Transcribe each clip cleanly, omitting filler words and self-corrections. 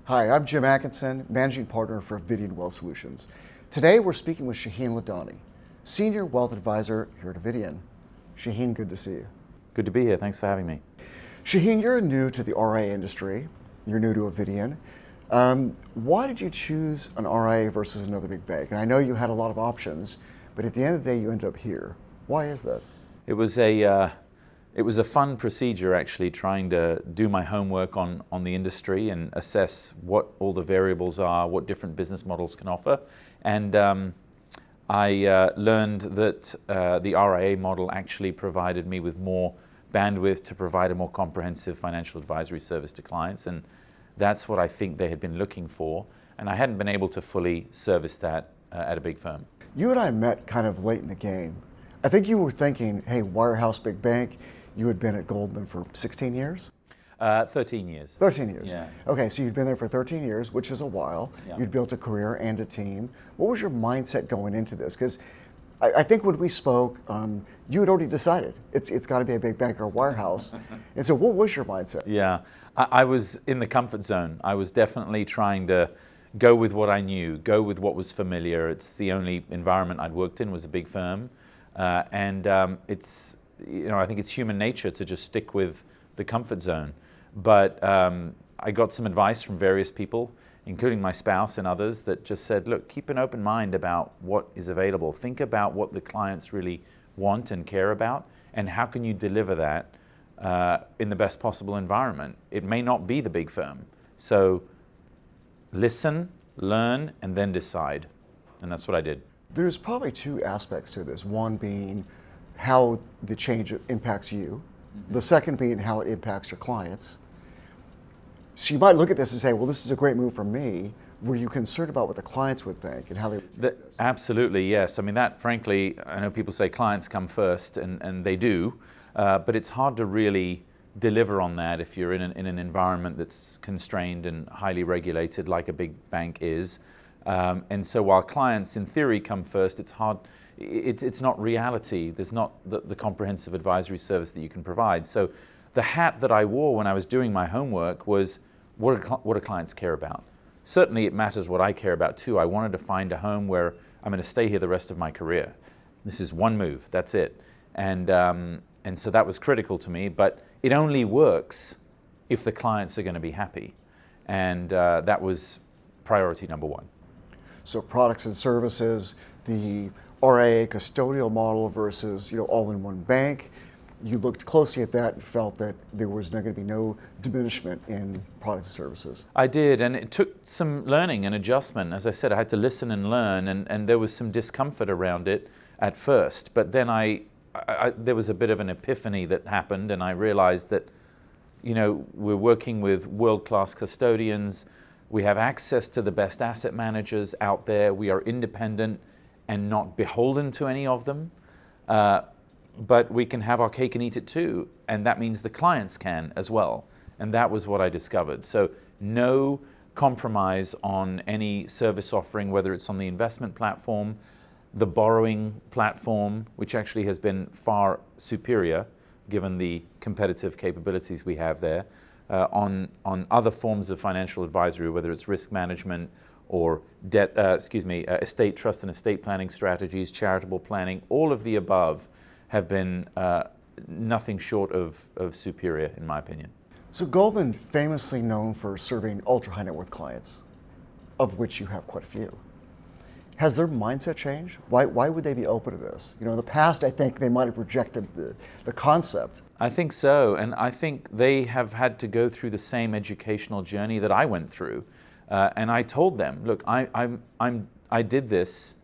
Hi, I'm Jim Atkinson, Managing Partner for Avidian Wealth Solutions. Today we're speaking with Shaheen Ladhani, Senior Wealth Advisor here at Avidian. Shaheen, good to see you. Good to be here. Thanks for having me. Shaheen, you're new to the RIA industry. You're new to Avidian. Why did you choose an RIA versus another big bank? And I know you had a lot of options, but at the end of the day, you ended up here. Why is that? It was a fun procedure, actually, trying to do my homework on the industry and assess what all the variables are, what different business models can offer. And I learned that the RIA model actually provided me with more bandwidth to provide a more comprehensive financial advisory service to clients. And that's what I think they had been looking for. And I hadn't been able to fully service that at a big firm. You and I met kind of late in the game. I think you were thinking, hey, wirehouse big bank. You had been at Goldman for 16 years? 13 years. 13 years. Yeah. Okay, so you'd been there for 13 years, which is a while. Yeah. You'd built a career and a team. What was your mindset going into this? Because I think when we spoke, you had already decided it's got to be a big bank or a wirehouse. And so what was your mindset? Yeah, I was in the comfort zone. I was definitely trying to go with what I knew, go with what was familiar. It's the only environment I'd worked in was a big firm. It's, I think it's human nature to just stick with the comfort zone. But I got some advice from various people, including my spouse and others, that just said, look, keep an open mind about what is available. Think about what the clients really want and care about, and how can you deliver that in the best possible environment. It may not be the big firm. So listen, learn, and then decide. And that's what I did. There's probably two aspects to this. One being how the change impacts you. The second being how it impacts your clients. So you might look at this and say, well, this is a great move for me. Were you concerned about what the clients would think and how they would take this? Absolutely, yes. I mean, that, frankly, I know people say clients come first, and they do, but it's hard to really deliver on that if you're in an environment that's constrained and highly regulated like a big bank is. And so while clients, in theory, come first, it's hard. It's not reality. There's not the comprehensive advisory service that you can provide. So the hat that I wore when I was doing my homework was, what do clients care about? Certainly it matters what I care about too. I wanted to find a home where I'm going to stay here the rest of my career. This is one move, that's it. And so that was critical to me, but it only works if the clients are going to be happy. And that was priority number one. So products and services, the RIA custodial model versus all-in-one bank. You looked closely at that and felt that there was not going to be no diminishment in products and services. I did, and it took some learning and adjustment. As I said, I had to listen and learn, and there was some discomfort around it at first. But then there was a bit of an epiphany that happened, and I realized that we're working with world-class custodians. We have access to the best asset managers out there. We are independent and not beholden to any of them. But we can have our cake and eat it too. And that means the clients can as well. And that was what I discovered. So no compromise on any service offering, whether it's on the investment platform, the borrowing platform, which actually has been far superior given the competitive capabilities we have there, on other forms of financial advisory, whether it's risk management or estate trust and estate planning strategies, charitable planning, all of the above have been nothing short of superior, in my opinion. So Goldman, famously known for serving ultra-high net worth clients, of which you have quite a few. Has their mindset changed? Why would they be open to this? In the past, I think they might have rejected the concept. I think so, and I think they have had to go through the same educational journey that I went through. And I told them, look, I did this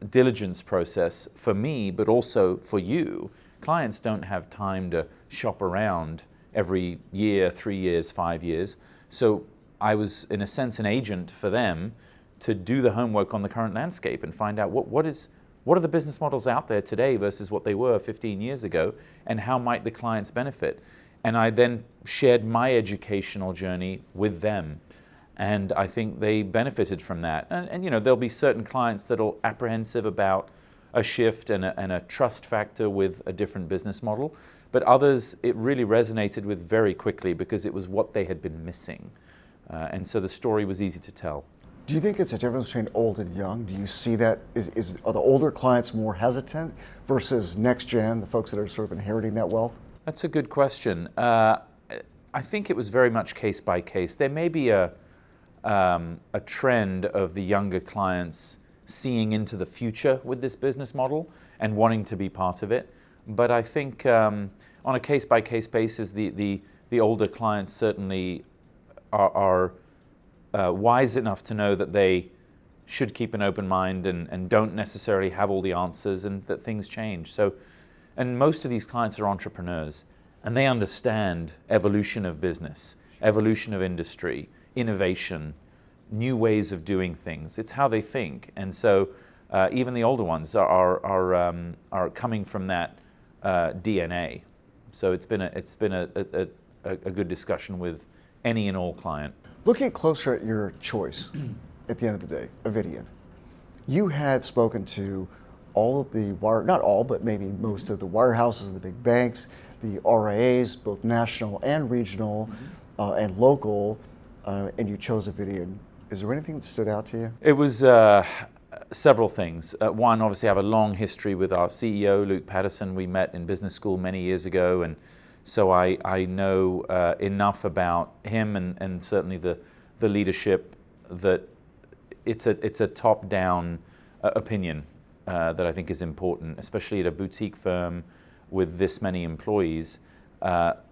diligence process for me, but also for you. Clients don't have time to shop around every year, 3 years, 5 years. So I was, in a sense, an agent for them to do the homework on the current landscape and find out what are the business models out there today versus what they were 15 years ago, and how might the clients benefit. And I then shared my educational journey with them. And I think they benefited from that. And there'll be certain clients that are apprehensive about a shift and a trust factor with a different business model. But others, it really resonated with very quickly because it was what they had been missing. And so the story was easy to tell. Do you think it's a difference between old and young? Do you see that? Are the older clients more hesitant versus next gen, the folks that are sort of inheriting that wealth? That's a good question. I think it was very much case by case. There may be a trend of the younger clients seeing into the future with this business model and wanting to be part of it. But I think on a case by case basis, the older clients certainly are wise enough to know that they should keep an open mind and don't necessarily have all the answers, and that things change. So, and most of these clients are entrepreneurs, and they understand evolution of business, evolution of industry, innovation, new ways of doing things. It's how they think. And so even the older ones are coming from that DNA. So it's been a good discussion with any and all client. Looking closer at your choice at the end of the day, Avidian, you had spoken to all of the not all, but maybe most of the wirehouses, the big banks, the RIAs, both national and regional and local, and you chose Avidian. Is there anything that stood out to you? It was several things. One, obviously, I have a long history with our CEO, Luke Patterson. We met in business school many years ago, and so I know enough about him and certainly the leadership that it's a top-down opinion that I think is important, especially at a boutique firm with this many employees.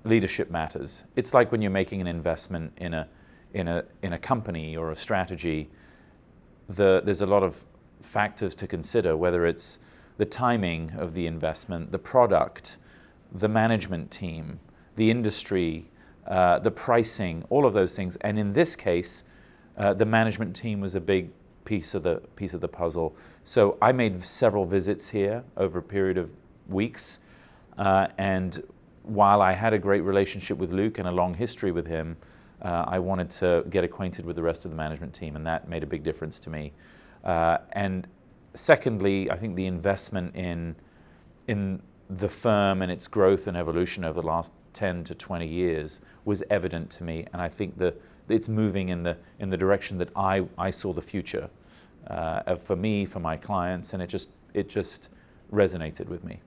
Leadership matters. It's like when you're making an investment in a company or a strategy. There's a lot of factors to consider, whether it's the timing of the investment, the product, the management team, the industry, the pricing, all of those things. And in this case, the management team was a big piece of the puzzle. So I made several visits here over a period of weeks, and while I had a great relationship with Luke and a long history with him, I wanted to get acquainted with the rest of the management team, and that made a big difference to me. And secondly, I think the investment in the firm and its growth and evolution over the last 10 to 20 years was evident to me, and I think that it's moving in the direction that I saw the future for me, for my clients, and it just resonated with me.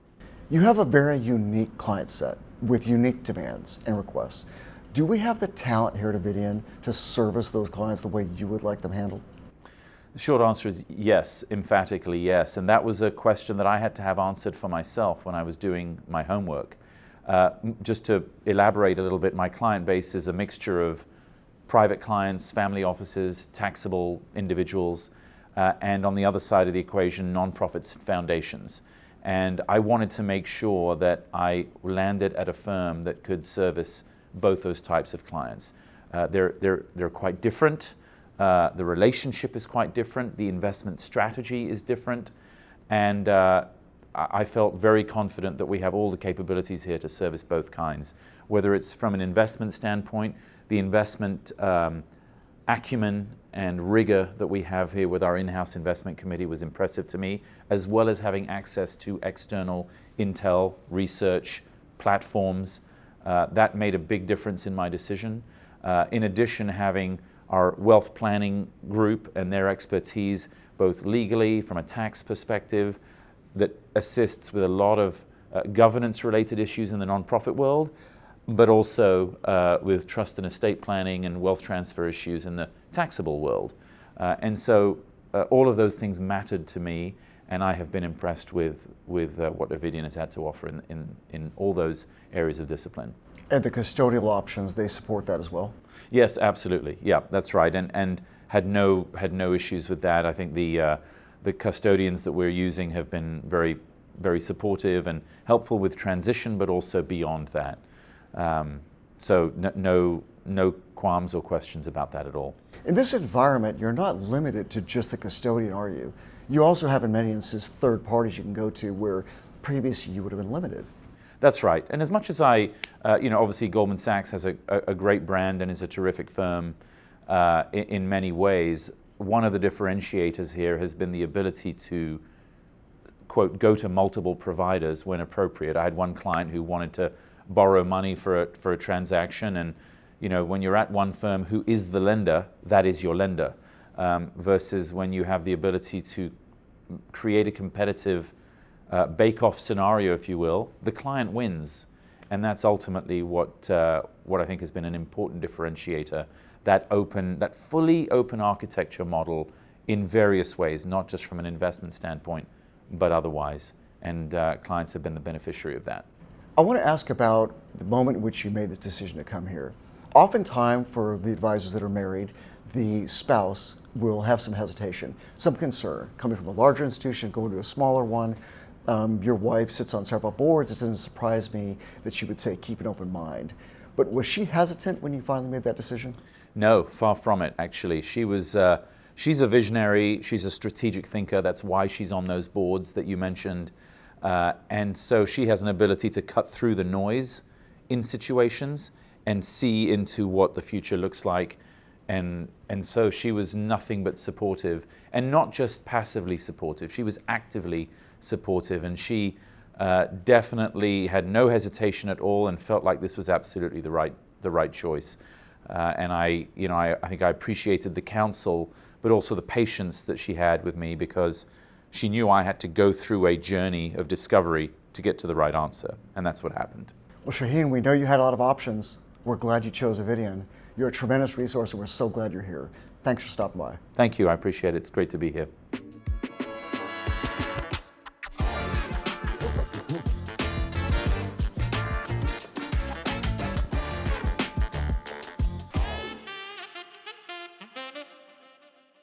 You have a very unique client set with unique demands and requests. Do we have the talent here at Avidian to service those clients the way you would like them handled? The short answer is yes, emphatically yes. And that was a question that I had to have answered for myself when I was doing my homework. Just to elaborate a little bit, my client base is a mixture of private clients, family offices, taxable individuals, and on the other side of the equation, nonprofits and foundations. And I wanted to make sure that I landed at a firm that could service both those types of clients. They're quite different. The relationship is quite different. The investment strategy is different. And I felt very confident that we have all the capabilities here to service both kinds. Whether it's from an investment standpoint, the investment acumen and rigor that we have here with our in-house investment committee was impressive to me, as well as having access to external intel, research, platforms. That made a big difference in my decision. In addition, having our wealth planning group and their expertise, both legally, from a tax perspective, that assists with a lot of governance-related issues in the nonprofit world, but also with trust and estate planning and wealth transfer issues in the taxable world. And so all of those things mattered to me, and I have been impressed with what Avidian has had to offer in all those areas of discipline. And the custodial options, they support that as well? Yes, absolutely. Yeah, that's right. And had no issues with that. I think the custodians that we're using have been very, very supportive and helpful with transition, but also beyond that. So no qualms or questions about that at all. In this environment, you're not limited to just the custodian, are you? You also have, in many instances, third parties you can go to where previously you would have been limited. That's right. And as much as obviously Goldman Sachs has a great brand and is a terrific firm in many ways, one of the differentiators here has been the ability to, quote, go to multiple providers when appropriate. I had one client who wanted to borrow money for a transaction, and when you're at one firm who is the lender, that is your lender, versus when you have the ability to create a competitive bake-off scenario, if you will, the client wins. And that's ultimately what I think has been an important differentiator, that fully open architecture model in various ways, not just from an investment standpoint, but otherwise. And clients have been the beneficiary of that. I want to ask about the moment in which you made this decision to come here. Oftentimes, for the advisors that are married, the spouse will have some hesitation, some concern, coming from a larger institution, going to a smaller one. Your wife sits on several boards. It doesn't surprise me that she would say, keep an open mind. But was she hesitant when you finally made that decision? No, far from it, actually. She's a visionary. She's a strategic thinker. That's why she's on those boards that you mentioned. And so she has an ability to cut through the noise in situations and see into what the future looks like. And so she was nothing but supportive, and not just passively supportive. She was actively supportive, and she definitely had no hesitation at all and felt like this was absolutely the right choice. And I think I appreciated the counsel, but also the patience that she had with me, because she knew I had to go through a journey of discovery to get to the right answer, and that's what happened. Well, Shaheen, we know you had a lot of options. We're glad you chose Avidian. You're a tremendous resource, and we're so glad you're here. Thanks for stopping by. Thank you. I appreciate it. It's great to be here.